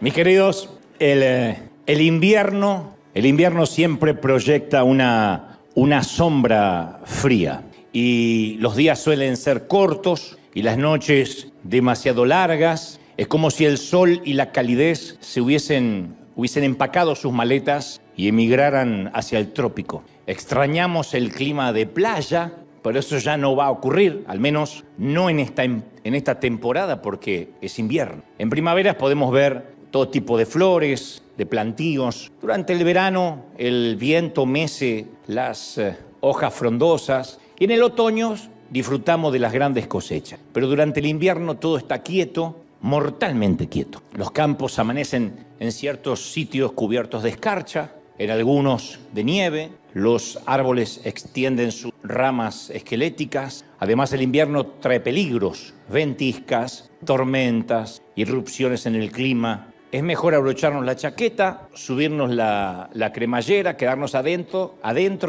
Mis queridos, el invierno siempre proyecta una sombra fría y los días suelen ser cortos y las noches demasiado largas. Es como si el sol y la calidez hubiesen empacado sus maletas y emigraran hacia el trópico. Extrañamos el clima de playa, pero eso ya no va a ocurrir, al menos no en esta temporada, porque es invierno. En primavera podemos ver todo tipo de flores, de plantíos. Durante el verano el viento mece las hojas frondosas y en el otoño disfrutamos de las grandes cosechas. Pero durante el invierno todo está quieto, mortalmente quieto. Los campos amanecen en ciertos sitios cubiertos de escarcha, en algunos de nieve. Los árboles extienden sus ramas esqueléticas. Además, el invierno trae peligros, ventiscas, tormentas, irrupciones en el clima. Es mejor abrocharnos la chaqueta, subirnos la cremallera, quedarnos adentro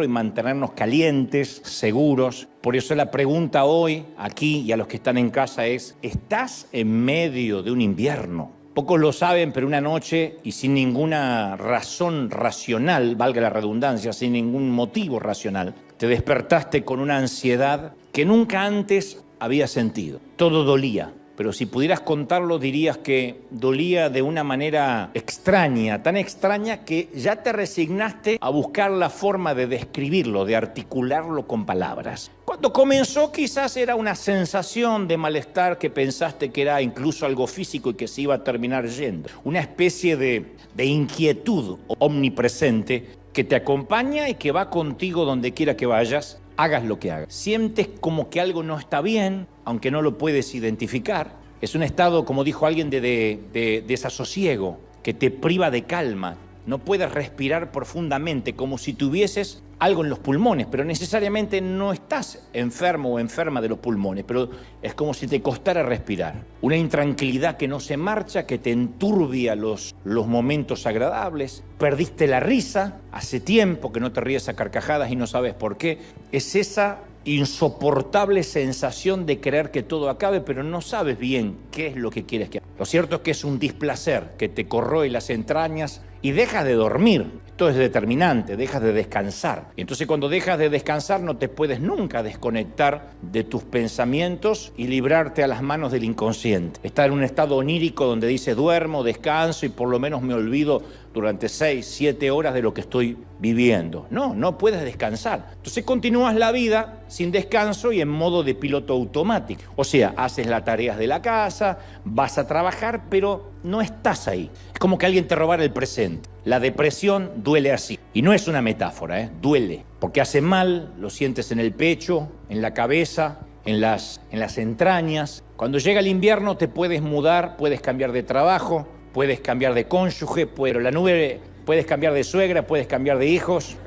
y mantenernos calientes, seguros. Por eso la pregunta hoy, aquí y a los que están en casa es: ¿estás en medio de un invierno? Pocos lo saben, pero una noche y sin ninguna razón racional, valga la redundancia, sin ningún motivo racional, te despertaste con una ansiedad que nunca antes habías sentido. Todo dolía. Pero si pudieras contarlo, dirías que dolía de una manera extraña, tan extraña que ya te resignaste a buscar la forma de describirlo, de articularlo con palabras. Cuando comenzó quizás era una sensación de malestar que pensaste que era incluso algo físico y que se iba a terminar yendo. Una especie de inquietud omnipresente que te acompaña y que va contigo donde quiera que vayas, hagas lo que hagas. Sientes como que algo no está bien, aunque no lo puedes identificar. Es un estado, como dijo alguien, de desasosiego, que te priva de calma. No puedes respirar profundamente, como si tuvieses algo en los pulmones, pero necesariamente no estás enfermo o enferma de los pulmones, pero es como si te costara respirar. Una intranquilidad que no se marcha, que te enturbia los momentos agradables. Perdiste la risa, hace tiempo que no te ríes a carcajadas y no sabes por qué. Es esa insoportable sensación de querer que todo acabe, pero no sabes bien qué es lo que quieres que haga. Lo cierto es que es un displacer que te corroe las entrañas y dejas de dormir. Esto es determinante, dejas de descansar. Y entonces cuando dejas de descansar no te puedes nunca desconectar de tus pensamientos y librarte a las manos del inconsciente. Estar en un estado onírico donde dice duermo, descanso y por lo menos me olvido durante 6, 7 horas de lo que estoy viviendo. No puedes descansar. Entonces continúas la vida sin descanso y en modo de piloto automático. O sea, haces las tareas de la casa, vas a trabajar, pero no estás ahí. Es como que alguien te robara el presente. La depresión duele así. Y no es una metáfora, duele. Porque hace mal, lo sientes en el pecho, en la cabeza, en las entrañas. Cuando llega el invierno te puedes mudar, puedes cambiar de trabajo, puedes cambiar de cónyuge, puedes cambiar de suegra, puedes cambiar de hijos,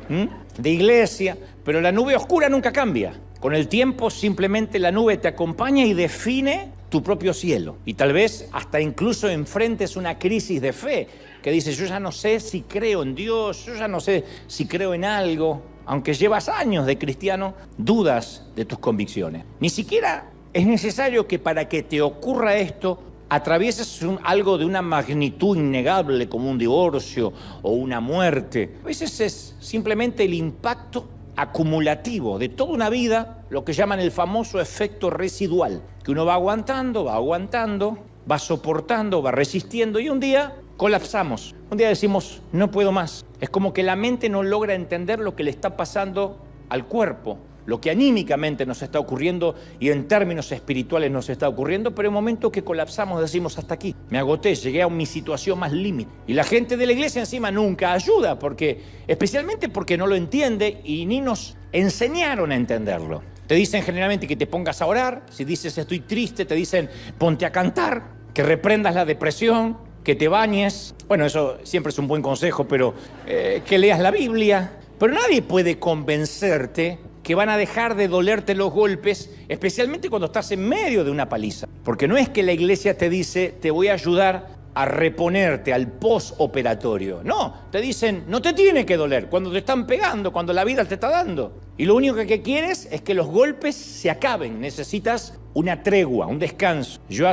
de iglesia, pero la nube oscura nunca cambia. Con el tiempo simplemente la nube te acompaña y define tu propio cielo. Y tal vez hasta incluso enfrentes una crisis de fe que dices: yo ya no sé si creo en Dios, yo ya no sé si creo en algo. Aunque llevas años de cristiano, dudas de tus convicciones. Ni siquiera es necesario que para que te ocurra esto atravieses algo de una magnitud innegable como un divorcio o una muerte. A veces es simplemente el impacto acumulativo de toda una vida, lo que llaman el famoso efecto residual, que uno va aguantando, va soportando, va resistiendo y un día colapsamos. Un día decimos: no puedo más. Es como que la mente no logra entender lo que le está pasando al cuerpo, lo que anímicamente nos está ocurriendo y en términos espirituales nos está ocurriendo, pero en el momento que colapsamos decimos: hasta aquí, me agoté, llegué a mi situación más límite. Y la gente de la iglesia encima nunca ayuda, especialmente porque no lo entiende y ni nos enseñaron a entenderlo. Te dicen generalmente que te pongas a orar. Si dices estoy triste, te dicen ponte a cantar, que reprendas la depresión, que te bañes. Bueno, eso siempre es un buen consejo, pero que leas la Biblia. Pero nadie puede convencerte que van a dejar de dolerte los golpes, especialmente cuando estás en medio de una paliza. Porque no es que la iglesia te dice: te voy a ayudar a reponerte al postoperatorio. No, te dicen: no te tiene que doler cuando te están pegando, cuando la vida te está dando. Y lo único que quieres es que los golpes se acaben. Necesitas una tregua, un descanso. Yo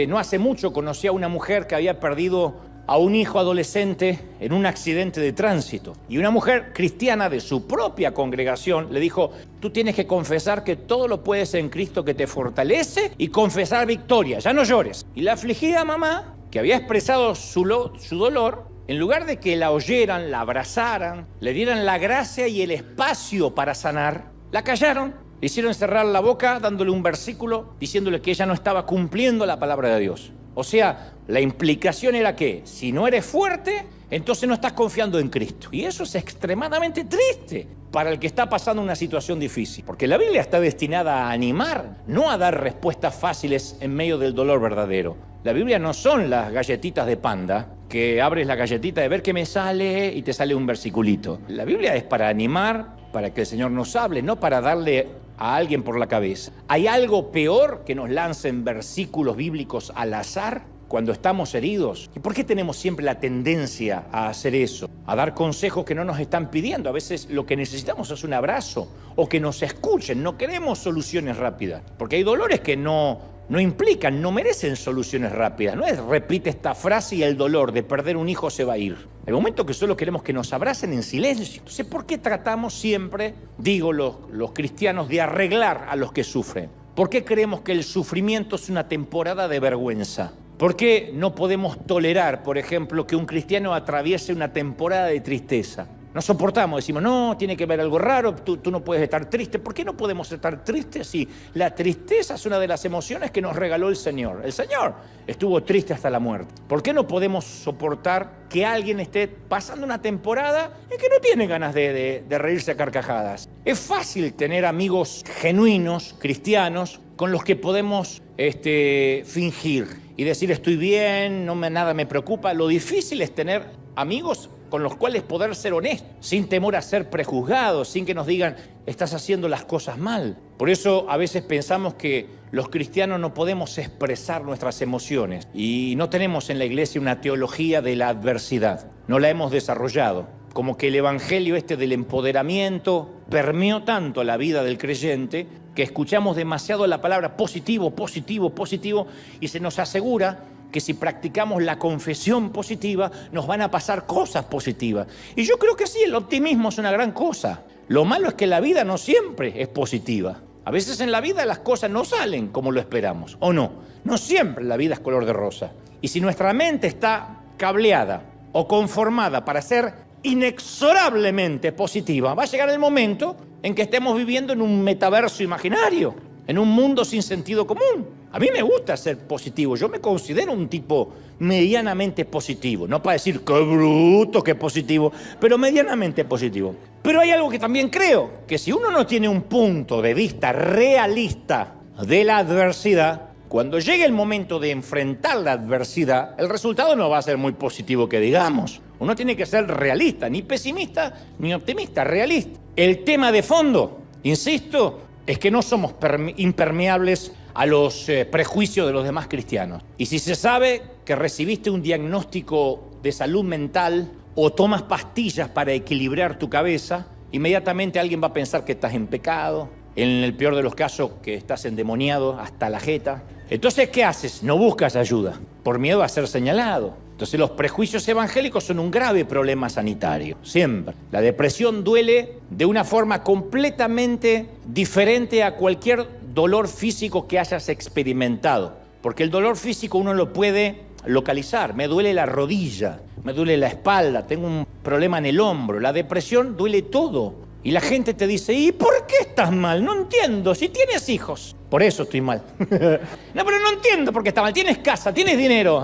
no hace mucho conocí a una mujer que había perdido a un hijo adolescente en un accidente de tránsito. Y una mujer cristiana de su propia congregación le dijo: tú tienes que confesar que todo lo puedes en Cristo que te fortalece y confesar victoria, ya no llores. Y la afligida mamá, que había expresado su dolor, en lugar de que la oyeran, la abrazaran, le dieran la gracia y el espacio para sanar, la callaron, le hicieron cerrar la boca dándole un versículo diciéndole que ella no estaba cumpliendo la palabra de Dios. O sea, la implicación era que si no eres fuerte, entonces no estás confiando en Cristo. Y eso es extremadamente triste para el que está pasando una situación difícil. Porque la Biblia está destinada a animar, no a dar respuestas fáciles en medio del dolor verdadero. La Biblia no son las galletitas de Panda, que abres la galletita de ver qué me sale y te sale un versiculito. La Biblia es para animar, para que el Señor nos hable, no para darle a alguien por la cabeza. ¿Hay algo peor que nos lancen versículos bíblicos al azar cuando estamos heridos? ¿Y por qué tenemos siempre la tendencia a hacer eso? A dar consejos que no nos están pidiendo. A veces lo que necesitamos es un abrazo o que nos escuchen. No queremos soluciones rápidas, porque hay dolores que no implican, no merecen soluciones rápidas. No es repite esta frase y el dolor de perder un hijo se va a ir. Hay momentos que solo queremos que nos abracen en silencio. Entonces, ¿por qué tratamos siempre, digo los cristianos, de arreglar a los que sufren? ¿Por qué creemos que el sufrimiento es una temporada de vergüenza? ¿Por qué no podemos tolerar, por ejemplo, que un cristiano atraviese una temporada de tristeza? No soportamos, decimos: no, tiene que haber algo raro, tú no puedes estar triste. ¿Por qué no podemos estar tristes si la tristeza es una de las emociones que nos regaló el Señor? El Señor estuvo triste hasta la muerte. ¿Por qué no podemos soportar que alguien esté pasando una temporada en que no tiene ganas de reírse a carcajadas? Es fácil tener amigos genuinos, cristianos, con los que podemos fingir y decir: estoy bien, nada me preocupa. Lo difícil es tener amigos con los cuales poder ser honestos, sin temor a ser prejuzgados, sin que nos digan: estás haciendo las cosas mal. Por eso a veces pensamos que los cristianos no podemos expresar nuestras emociones y no tenemos en la iglesia una teología de la adversidad, no la hemos desarrollado. Como que el evangelio del empoderamiento permeó tanto la vida del creyente que escuchamos demasiado la palabra positivo, positivo, positivo, y se nos asegura que si practicamos la confesión positiva nos van a pasar cosas positivas. Y yo creo que sí, el optimismo es una gran cosa. Lo malo es que la vida no siempre es positiva. A veces en la vida las cosas no salen como lo esperamos, ¿o no? No siempre la vida es color de rosa. Y si nuestra mente está cableada o conformada para ser inexorablemente positiva, va a llegar el momento en que estemos viviendo en un metaverso imaginario, en un mundo sin sentido común. A mí me gusta ser positivo, yo me considero un tipo medianamente positivo, no para decir qué bruto, qué positivo, pero medianamente positivo. Pero hay algo que también creo, que si uno no tiene un punto de vista realista de la adversidad, cuando llegue el momento de enfrentar la adversidad, el resultado no va a ser muy positivo que digamos. Uno tiene que ser realista, ni pesimista ni optimista, realista. El tema de fondo, insisto, es que no somos impermeables a los prejuicios de los demás cristianos. Y si se sabe que recibiste un diagnóstico de salud mental o tomas pastillas para equilibrar tu cabeza, inmediatamente alguien va a pensar que estás en pecado, en el peor de los casos que estás endemoniado hasta la jeta. Entonces, ¿qué haces? No buscas ayuda, por miedo a ser señalado. Entonces los prejuicios evangélicos son un grave problema sanitario, siempre. La depresión duele de una forma completamente diferente a cualquier dolor físico que hayas experimentado, porque el dolor físico uno lo puede localizar. Me duele la rodilla, me duele la espalda, tengo un problema en el hombro. La depresión duele todo. Y la gente te dice: ¿y por qué estás mal? No entiendo, si tienes hijos. Por eso estoy mal. No, pero no entiendo por qué estás mal. Tienes casa, tienes dinero,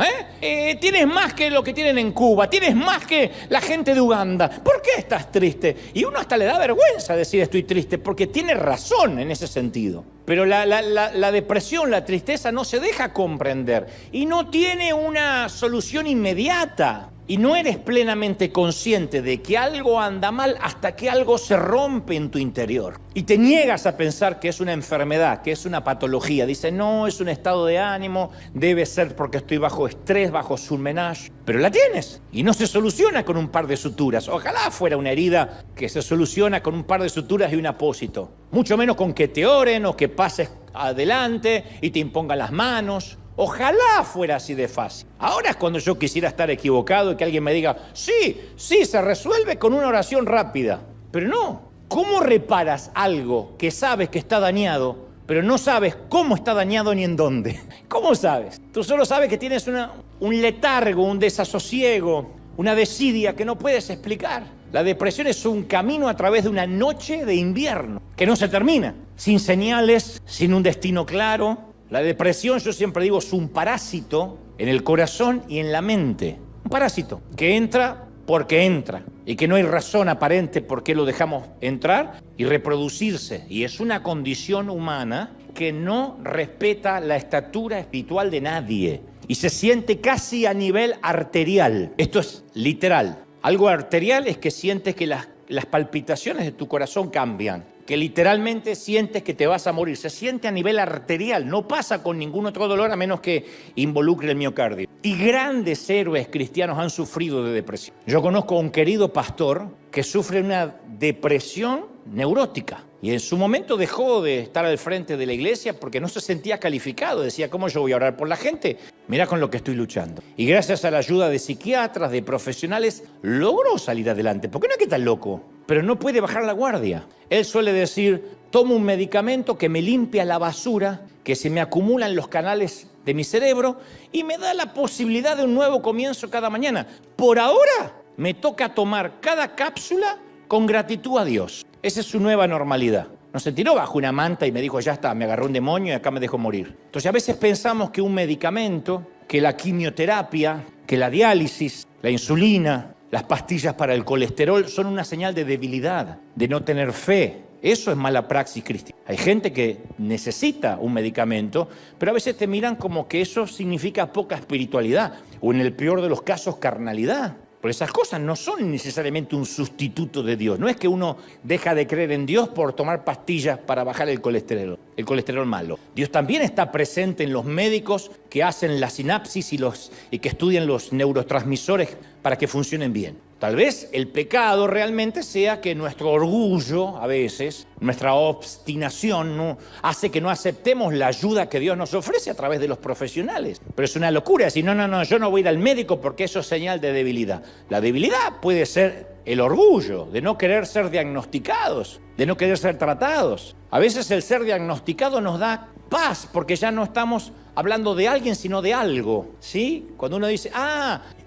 tienes más que lo que tienen en Cuba, tienes más que la gente de Uganda. ¿Por qué estás triste? Y uno hasta le da vergüenza decir estoy triste, porque tiene razón en ese sentido. Pero la depresión, la tristeza no se deja comprender y no tiene una solución inmediata. Y no eres plenamente consciente de que algo anda mal hasta que algo se rompe en tu interior. Y te niegas a pensar que es una enfermedad, que es una patología. Dices: no, es un estado de ánimo, debe ser porque estoy bajo estrés, bajo surmenage. Pero la tienes y no se soluciona con un par de suturas. Ojalá fuera una herida que se soluciona con un par de suturas y un apósito. Mucho menos con que te oren o que pases adelante y te impongan las manos, Ojalá fuera así de fácil. Ahora es cuando yo quisiera estar equivocado y que alguien me diga, sí, se resuelve con una oración rápida. Pero no, ¿cómo reparas algo que sabes que está dañado, pero no sabes cómo está dañado ni en dónde? ¿Cómo sabes? Tú solo sabes que tienes un letargo, un desasosiego, una desidia que no puedes explicar. La depresión es un camino a través de una noche de invierno que no se termina, sin señales, sin un destino claro. La depresión, yo siempre digo, es un parásito en el corazón y en la mente. Un parásito que entra porque entra y que no hay razón aparente por qué lo dejamos entrar y reproducirse. Y es una condición humana que no respeta la estatura espiritual de nadie y se siente casi a nivel arterial. Esto es literal. Algo arterial es que sientes que las palpitaciones de tu corazón cambian, que literalmente sientes que te vas a morir. Se siente a nivel arterial, no pasa con ningún otro dolor a menos que involucre el miocardio. Y grandes héroes cristianos han sufrido de depresión. Yo conozco a un querido pastor que sufre una depresión neurótica y en su momento dejó de estar al frente de la iglesia porque no se sentía calificado. Decía, ¿cómo yo voy a orar por la gente? Mira con lo que estoy luchando. Y gracias a la ayuda de psiquiatras, de profesionales, logró salir adelante. Porque no es que está loco, pero no puede bajar la guardia. Él suele decir, tomo un medicamento que me limpia la basura que se me acumula en los canales de mi cerebro y me da la posibilidad de un nuevo comienzo cada mañana. Por ahora me toca tomar cada cápsula con gratitud a Dios. Esa es su nueva normalidad. No se tiró bajo una manta y me dijo, ya está, me agarró un demonio y acá me dejó morir. Entonces a veces pensamos que un medicamento, que la quimioterapia, que la diálisis, la insulina, las pastillas para el colesterol son una señal de debilidad, de no tener fe. Eso es mala praxis cristiana. Hay gente que necesita un medicamento, pero a veces te miran como que eso significa poca espiritualidad o en el peor de los casos carnalidad. Pero esas cosas no son necesariamente un sustituto de Dios. No es que uno deja de creer en Dios por tomar pastillas para bajar el colesterol malo. Dios también está presente en los médicos que hacen la sinapsis y que estudian los neurotransmisores para que funcionen bien. Tal vez el pecado realmente sea que nuestro orgullo, a veces, nuestra obstinación, ¿no?, hace que no aceptemos la ayuda que Dios nos ofrece a través de los profesionales. Pero es una locura decir, no, yo no voy a ir al médico porque eso es señal de debilidad. La debilidad puede ser el orgullo de no querer ser diagnosticados, de no querer ser tratados. A veces el ser diagnosticado nos da paz porque ya no estamos hablando de alguien, sino de algo, ¿sí? Cuando uno dice,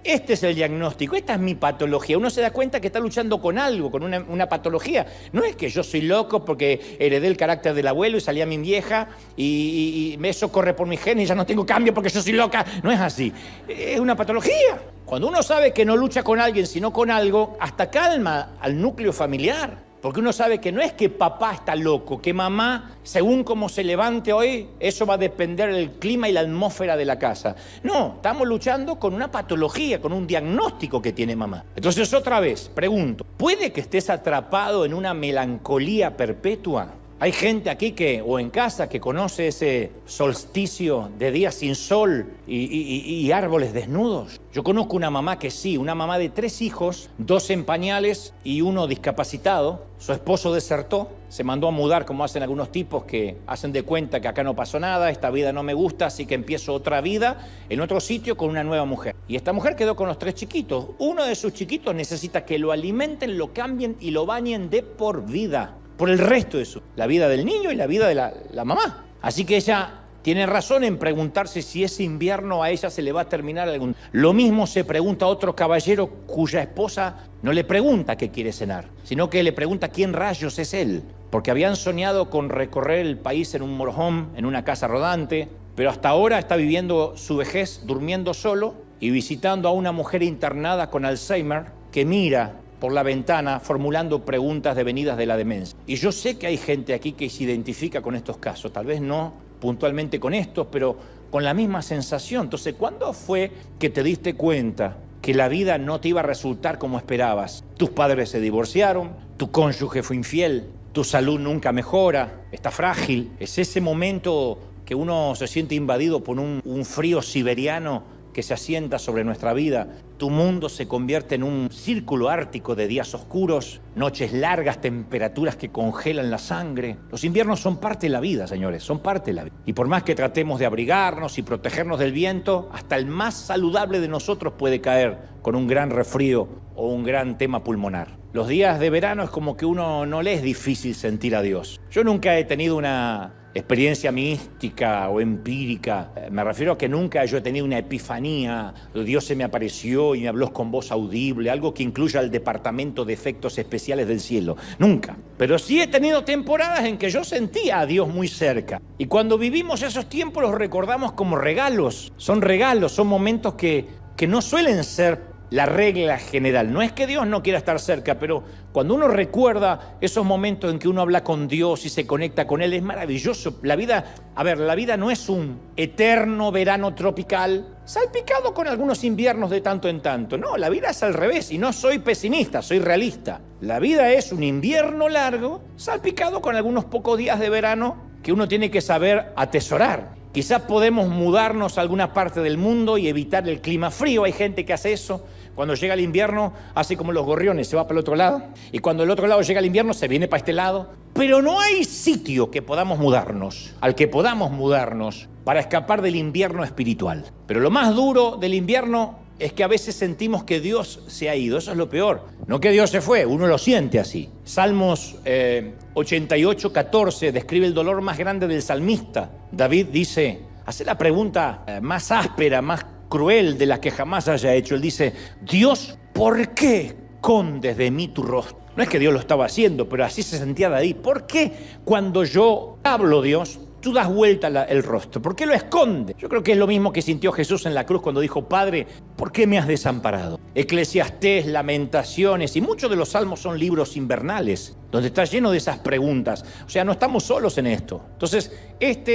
este es el diagnóstico, esta es mi patología, uno se da cuenta que está luchando con algo, con una patología. No es que yo soy loco porque heredé el carácter del abuelo y salí a mi vieja y eso corre por mis genes y ya no tengo cambio porque yo soy loca. No es así, es una patología. Cuando uno sabe que no lucha con alguien, sino con algo, hasta calma al núcleo familiar. Porque uno sabe que no es que papá está loco, que mamá, según cómo se levante hoy, eso va a depender del clima y la atmósfera de la casa. No, estamos luchando con una patología, con un diagnóstico que tiene mamá. Entonces, otra vez, pregunto, ¿puede que estés atrapado en una melancolía perpetua? Hay gente aquí o en casa que conoce ese solsticio de días sin sol y árboles desnudos. Yo conozco una mamá que sí, una mamá de 3 hijos, 2 en pañales y 1 discapacitado. Su esposo desertó, se mandó a mudar como hacen algunos tipos que hacen de cuenta que acá no pasó nada, esta vida no me gusta, así que empiezo otra vida en otro sitio con una nueva mujer. Y esta mujer quedó con los 3 chiquitos. Uno de sus chiquitos necesita que lo alimenten, lo cambien y lo bañen de por vida. Por el resto de la vida del niño y la vida de la mamá. Así que ella tiene razón en preguntarse si ese invierno a ella se le va a terminar algún... Lo mismo se pregunta a otro caballero cuya esposa no le pregunta qué quiere cenar, sino que le pregunta quién rayos es él. Porque habían soñado con recorrer el país en un motorhome, en una casa rodante, pero hasta ahora está viviendo su vejez durmiendo solo y visitando a una mujer internada con Alzheimer que mira por la ventana formulando preguntas devenidas de la demencia. Y yo sé que hay gente aquí que se identifica con estos casos, tal vez no puntualmente con estos, pero con la misma sensación. Entonces, ¿cuándo fue que te diste cuenta que la vida no te iba a resultar como esperabas? Tus padres se divorciaron, tu cónyuge fue infiel, tu salud nunca mejora, está frágil. Es ese momento que uno se siente invadido por un frío siberiano que se asienta sobre nuestra vida, tu mundo se convierte en un círculo ártico de días oscuros, noches largas, temperaturas que congelan la sangre. Los inviernos son parte de la vida, señores, son parte de la vida. Y por más que tratemos de abrigarnos y protegernos del viento, hasta el más saludable de nosotros puede caer con un gran resfrío o un gran tema pulmonar. Los días de verano es como que uno no le es difícil sentir a Dios. Yo nunca he tenido una experiencia mística o empírica. Me refiero a que nunca yo he tenido una epifanía, Dios se me apareció y me habló con voz audible, algo que incluya el departamento de efectos especiales del cielo. Nunca. Pero sí he tenido temporadas en que yo sentía a Dios muy cerca. Y cuando vivimos esos tiempos los recordamos como regalos. Son regalos, son momentos que no suelen ser la regla general. No es que Dios no quiera estar cerca, pero cuando uno recuerda esos momentos en que uno habla con Dios y se conecta con Él, es maravilloso. La vida no es un eterno verano tropical, salpicado con algunos inviernos de tanto en tanto. No, la vida es al revés, y no soy pesimista, soy realista. La vida es un invierno largo, salpicado con algunos pocos días de verano que uno tiene que saber atesorar. Quizás podemos mudarnos a alguna parte del mundo y evitar el clima frío. Hay gente que hace eso. Cuando llega el invierno, hace como los gorriones, se va para el otro lado. Y cuando el otro lado llega el invierno, se viene para este lado. Pero no hay sitio que podamos mudarnos, al que podamos mudarnos para escapar del invierno espiritual. Pero lo más duro del invierno es que a veces sentimos que Dios se ha ido. Eso es lo peor. No que Dios se fue, uno lo siente así. Salmos 88:14 describe el dolor más grande del salmista. David dice, hace la pregunta más áspera, más cruel de la que jamás haya hecho. Él dice, Dios, ¿por qué escondes de mí tu rostro? No es que Dios lo estaba haciendo, pero así se sentía David. ¿Por qué cuando yo hablo, Dios, tú das vuelta el rostro? ¿Por qué lo escondes? Yo creo que es lo mismo que sintió Jesús en la cruz cuando dijo, Padre, ¿por qué me has desamparado? Eclesiastés, Lamentaciones y muchos de los salmos son libros invernales, donde está lleno de esas preguntas. O sea, no estamos solos en esto. Entonces,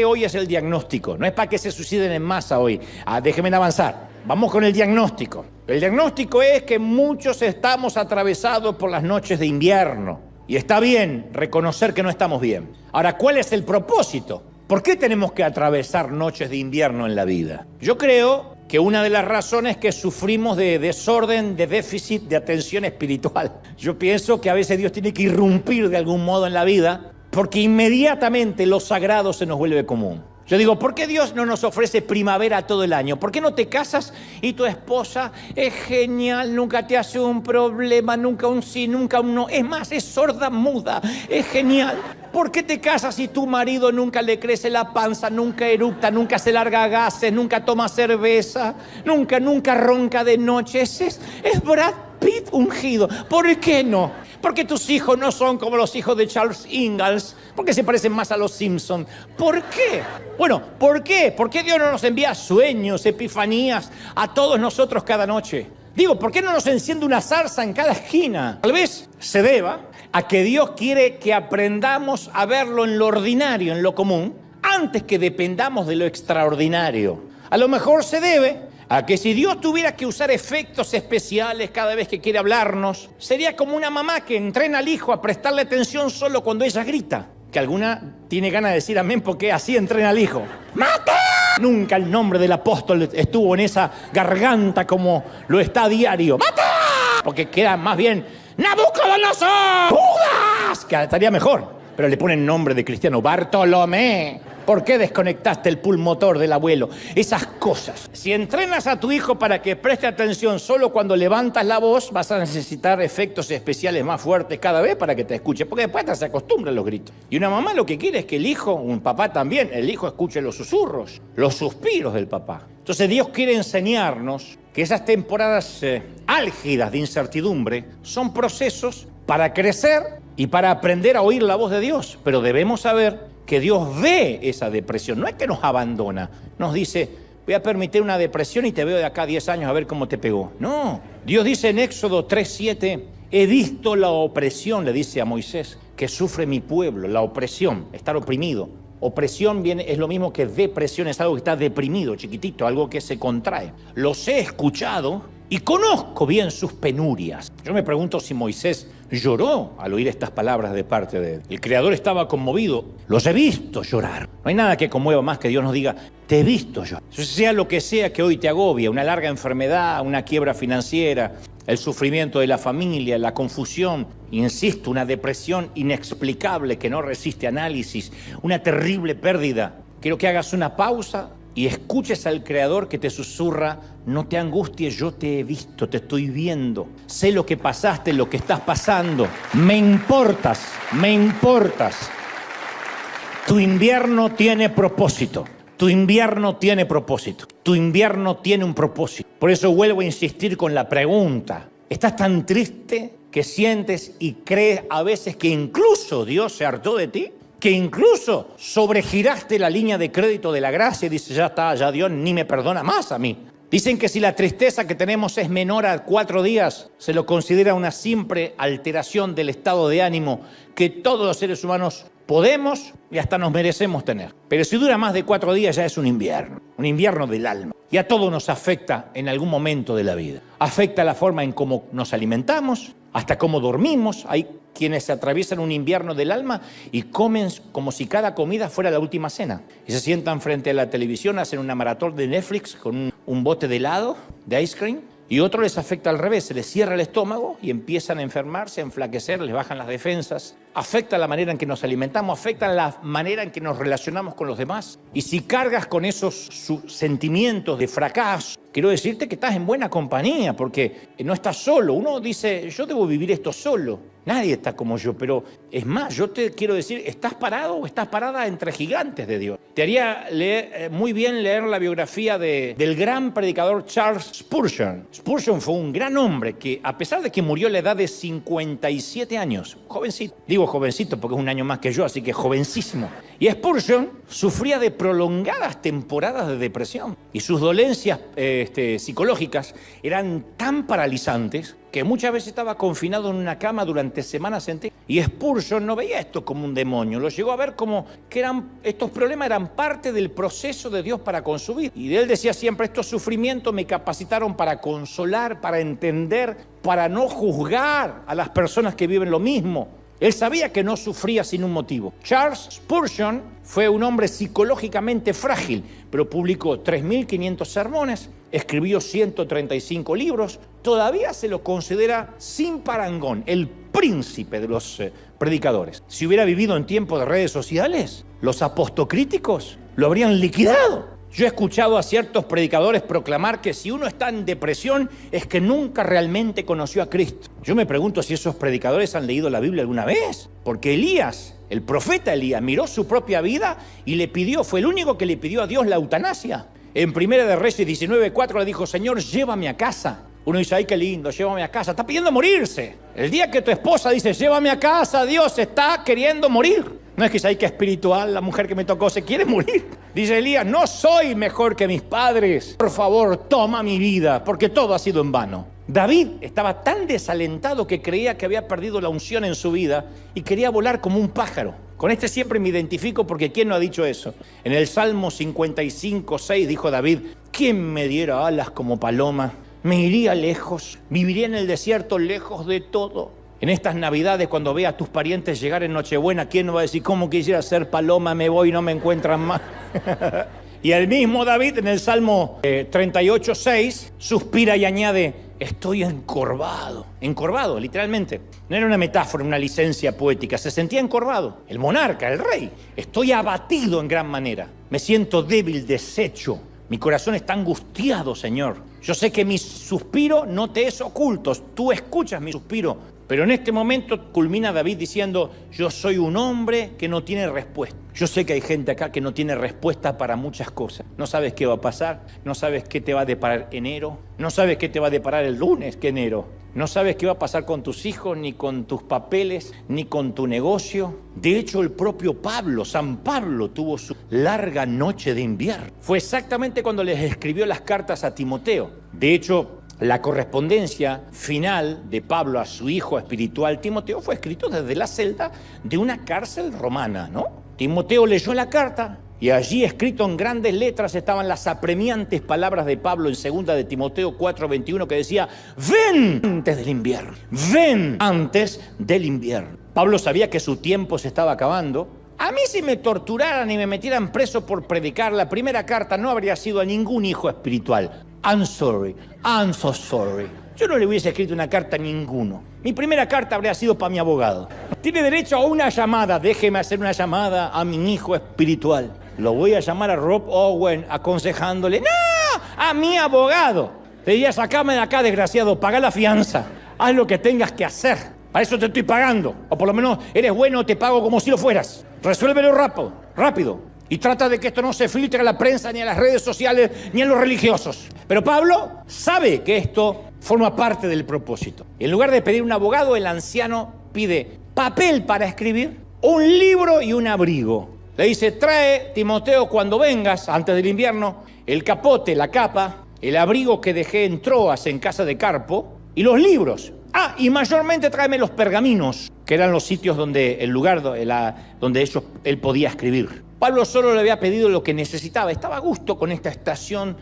hoy es el diagnóstico. No es para que se suiciden en masa hoy. Déjenme avanzar. Vamos con el diagnóstico. El diagnóstico es que muchos estamos atravesados por las noches de invierno. Y está bien reconocer que no estamos bien. Ahora, ¿cuál es el propósito? ¿Por qué tenemos que atravesar noches de invierno en la vida? Yo creo que una de las razones es que sufrimos de desorden, de déficit de atención espiritual. Yo pienso que a veces Dios tiene que irrumpir de algún modo en la vida porque inmediatamente lo sagrado se nos vuelve común. Yo digo, ¿por qué Dios no nos ofrece primavera todo el año? ¿Por qué no te casas y tu esposa es genial, nunca te hace un problema, nunca un sí, nunca un no? Es más, es sorda muda, es genial. ¿Por qué te casas y tu marido nunca le crece la panza, nunca eructa, nunca se larga gases, nunca toma cerveza, nunca ronca de noche? Es Brad Pitt ungido. ¿Por qué no? Porque tus hijos no son como los hijos de Charles Ingalls, porque se parecen más a los Simpson. ¿Por qué? Bueno, ¿por qué? ¿Por qué Dios no nos envía sueños, epifanías a todos nosotros cada noche? Digo, ¿por qué no nos enciende una zarza en cada esquina? Tal vez se deba a que Dios quiere que aprendamos a verlo en lo ordinario, en lo común, antes que dependamos de lo extraordinario. A lo mejor se debe a que si Dios tuviera que usar efectos especiales cada vez que quiere hablarnos, sería como una mamá que entrena al hijo a prestarle atención solo cuando ella grita. Que alguna tiene ganas de decir amén porque así entrena al hijo. ¡Mate! Nunca el nombre del apóstol estuvo en esa garganta como lo está a diario. ¡Mate! Porque queda más bien Nabucodonosor, Judas, que estaría mejor. Pero le ponen nombre de cristiano, Bartolomé. ¿Por qué desconectaste el pulmotor del abuelo? Esas cosas. Si entrenas a tu hijo para que preste atención solo cuando levantas la voz, vas a necesitar efectos especiales más fuertes cada vez para que te escuche, porque después se acostumbra a los gritos. Y una mamá lo que quiere es que el hijo, un papá también, el hijo escuche los susurros, los suspiros del papá. Entonces Dios quiere enseñarnos que esas temporadas álgidas de incertidumbre son procesos para crecer y para aprender a oír la voz de Dios. Pero debemos saber que Dios ve esa depresión. No es que nos abandona, nos dice, voy a permitir una depresión y te veo de acá a 10 años a ver cómo te pegó. No, Dios dice en Éxodo 3:7, he visto la opresión, le dice a Moisés, que sufre mi pueblo, la opresión, estar oprimido. Opresión es lo mismo que depresión, es algo que está deprimido, chiquitito, algo que se contrae. Los he escuchado y conozco bien sus penurias. Yo me pregunto si Moisés lloró al oír estas palabras de parte de él. El Creador estaba conmovido. Los he visto llorar. No hay nada que conmueva más que Dios nos diga, te he visto llorar. Sea lo que sea que hoy te agobia, una larga enfermedad, una quiebra financiera, el sufrimiento de la familia, la confusión, insisto, una depresión inexplicable que no resiste análisis, una terrible pérdida. Quiero que hagas una pausa y escuches al Creador que te susurra, no te angusties, yo te he visto, te estoy viendo, sé lo que pasaste, lo que estás pasando, me importas, me importas. Tu invierno tiene propósito. Tu invierno tiene propósito. Tu invierno tiene un propósito. Por eso vuelvo a insistir con la pregunta. ¿Estás tan triste que sientes y crees a veces que incluso Dios se hartó de ti? ¿Que incluso sobregiraste la línea de crédito de la gracia y dices, ya está, ya Dios ni me perdona más a mí? Dicen que si la tristeza que tenemos es menor a 4 días, se lo considera una simple alteración del estado de ánimo que todos los seres humanos podemos y hasta nos merecemos tener. Pero si dura más de 4 días ya es un invierno del alma. Y a todos nos afecta en algún momento de la vida. Afecta la forma en cómo nos alimentamos, hasta cómo dormimos. Hay quienes atraviesan un invierno del alma y comen como si cada comida fuera la última cena. Y se sientan frente a la televisión, hacen una maratón de Netflix con un bote de helado, de ice cream. Y otro les afecta al revés, se les cierra el estómago y empiezan a enfermarse, a enflaquecer, les bajan las defensas. Afecta la manera en que nos alimentamos, afecta la manera en que nos relacionamos con los demás. Y si cargas con esos sentimientos de fracaso, quiero decirte que estás en buena compañía porque no estás solo. Uno dice, yo debo vivir esto solo. Nadie está como yo, pero es más, yo te quiero decir, estás parado o estás parada entre gigantes de Dios. Te haría muy bien leer la biografía del gran predicador Charles Spurgeon. Spurgeon fue un gran hombre que, a pesar de que murió a la edad de 57 años, jovencito, digo jovencito porque es un año más que yo, así que jovencísimo. Y Spurgeon sufría de prolongadas temporadas de depresión y sus dolencias psicológicas eran tan paralizantes que muchas veces estaba confinado en una cama durante semanas enteras. Y Spurgeon no veía esto como un demonio, lo llegó a ver como que estos problemas eran parte del proceso de Dios para con su vida. Y de él decía siempre, estos sufrimientos me capacitaron para consolar, para entender, para no juzgar a las personas que viven lo mismo. Él sabía que no sufría sin un motivo. Charles Spurgeon fue un hombre psicológicamente frágil, pero publicó 3.500 sermones, escribió 135 libros. Todavía se lo considera sin parangón el príncipe de los predicadores. Si hubiera vivido en tiempos de redes sociales, los apostocríticos lo habrían liquidado. Yo he escuchado a ciertos predicadores proclamar que si uno está en depresión es que nunca realmente conoció a Cristo. Yo me pregunto si esos predicadores han leído la Biblia alguna vez. Porque Elías, el profeta Elías, miró su propia vida y fue el único que le pidió a Dios la eutanasia. En Primera de Reyes 19:4 le dijo, Señor, llévame a casa. Uno dice, ay, qué lindo, llévame a casa. Está pidiendo morirse. El día que tu esposa dice, llévame a casa, Dios está queriendo morir. No es que sea, ay, qué espiritual, la mujer que me tocó se quiere morir. Dice Elías, no soy mejor que mis padres. Por favor, toma mi vida, porque todo ha sido en vano. David estaba tan desalentado que creía que había perdido la unción en su vida y quería volar como un pájaro. Con este siempre me identifico porque ¿quién no ha dicho eso? En el Salmo 55:6 dijo David, ¿quién me diera alas como paloma? Me iría lejos, viviría en el desierto lejos de todo. En estas Navidades, cuando vea a tus parientes llegar en Nochebuena, ¿quién no va a decir, cómo quisiera ser paloma, me voy y no me encuentran más? Y el mismo David en el Salmo 38:6 suspira y añade, estoy encorvado. Encorvado, literalmente. No era una metáfora, una licencia poética. Se sentía encorvado. El monarca, el rey. Estoy abatido en gran manera. Me siento débil, deshecho. Mi corazón está angustiado, Señor. Yo sé que mi suspiro no te es oculto. Tú escuchas mi suspiro. Pero en este momento culmina David diciendo, yo soy un hombre que no tiene respuesta. Yo sé que hay gente acá que no tiene respuesta para muchas cosas. No sabes qué va a pasar, no sabes qué te va a deparar enero, no sabes qué te va a deparar el lunes que enero. No sabes qué va a pasar con tus hijos, ni con tus papeles, ni con tu negocio. De hecho, el propio Pablo, San Pablo, tuvo su larga noche de invierno. Fue exactamente cuando les escribió las cartas a Timoteo. De hecho, la correspondencia final de Pablo a su hijo espiritual Timoteo fue escrito desde la celda de una cárcel romana, ¿no? Timoteo leyó la carta Y allí, escrito en grandes letras, estaban las apremiantes palabras de Pablo en 2 de Timoteo 4:21, que decía: ven antes del invierno, ven antes del invierno. Pablo sabía que su tiempo se estaba acabando. A mí, si me torturaran y me metieran preso por predicar, la primera carta no habría sido a ningún hijo espiritual. I'm sorry, I'm so sorry. Yo no le hubiese escrito una carta a ninguno. Mi primera carta habría sido para mi abogado. Tiene derecho a una llamada. Déjeme hacer una llamada a mi hijo espiritual. Lo voy a llamar a Rob Owen aconsejándole: ¡no! A mi abogado. Le diría: sacame de acá, desgraciado, paga la fianza. Haz lo que tengas que hacer. Para eso te estoy pagando. O por lo menos eres bueno, te pago como si lo fueras. Resuélvelo rápido. Y trata de que esto no se filtre a la prensa, ni a las redes sociales, ni a los religiosos. Pero Pablo sabe que esto forma parte del propósito. En lugar de pedir un abogado, el anciano pide papel para escribir, un libro y un abrigo. Le dice: trae, Timoteo, cuando vengas, antes del invierno, el capote, la capa, el abrigo que dejé en Troas, en casa de Carpo, y los libros. Y mayormente tráeme los pergaminos, que eran los sitios donde, el lugar donde él podía escribir. Pablo solo le había pedido lo que necesitaba. Estaba a gusto con esta estación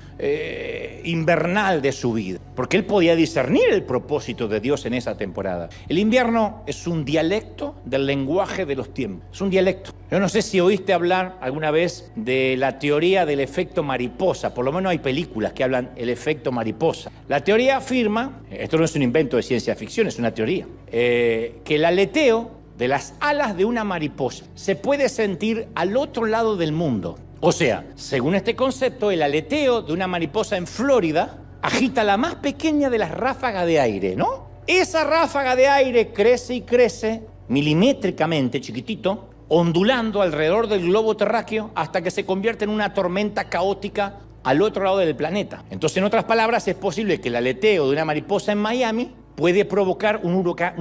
invernal de su vida, porque él podía discernir el propósito de Dios en esa temporada. El invierno es un dialecto del lenguaje de los tiempos. Es un dialecto. Yo no sé si oíste hablar alguna vez de la teoría del efecto mariposa. Por lo menos hay películas que hablan del efecto mariposa. La teoría afirma, esto no es un invento de ciencia ficción, es una teoría, que el aleteo de las alas de una mariposa se puede sentir al otro lado del mundo. O sea, según este concepto, el aleteo de una mariposa en Florida agita la más pequeña de las ráfagas de aire, ¿no? Esa ráfaga de aire crece y crece milimétricamente, chiquitito, ondulando alrededor del globo terráqueo hasta que se convierte en una tormenta caótica al otro lado del planeta. Entonces, en otras palabras, es posible que el aleteo de una mariposa en Miami puede provocar un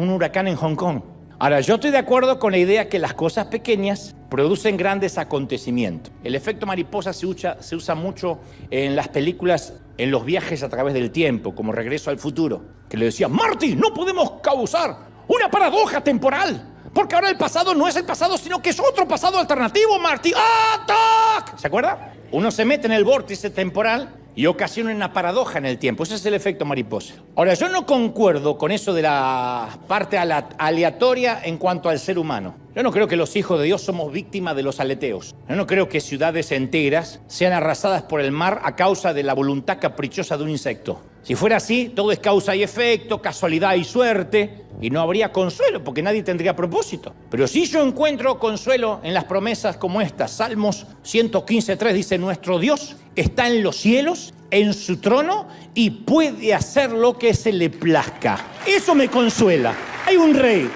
huracán en Hong Kong. Ahora, yo estoy de acuerdo con la idea que las cosas pequeñas producen grandes acontecimientos. El efecto mariposa se usa mucho en las películas, en los viajes a través del tiempo, como Regreso al Futuro, que le decía: Marty, no podemos causar una paradoja temporal, porque ahora el pasado no es el pasado, sino que es otro pasado alternativo, Marty. ¡Atac! ¿Se acuerda? Uno se mete en el vórtice temporal y ocasiona una paradoja en el tiempo. Ese es el efecto mariposa. Ahora, yo no concuerdo con eso de la parte aleatoria en cuanto al ser humano. Yo no creo que los hijos de Dios somos víctimas de los aleteos. Yo no creo que ciudades enteras sean arrasadas por el mar a causa de la voluntad caprichosa de un insecto. Si fuera así, todo es causa y efecto, casualidad y suerte, y no habría consuelo, porque nadie tendría propósito. Pero si yo encuentro consuelo en las promesas como estas, Salmos 115:3 dice: nuestro Dios está en los cielos, en su trono, y puede hacer lo que se le plazca. Eso me consuela. Hay un rey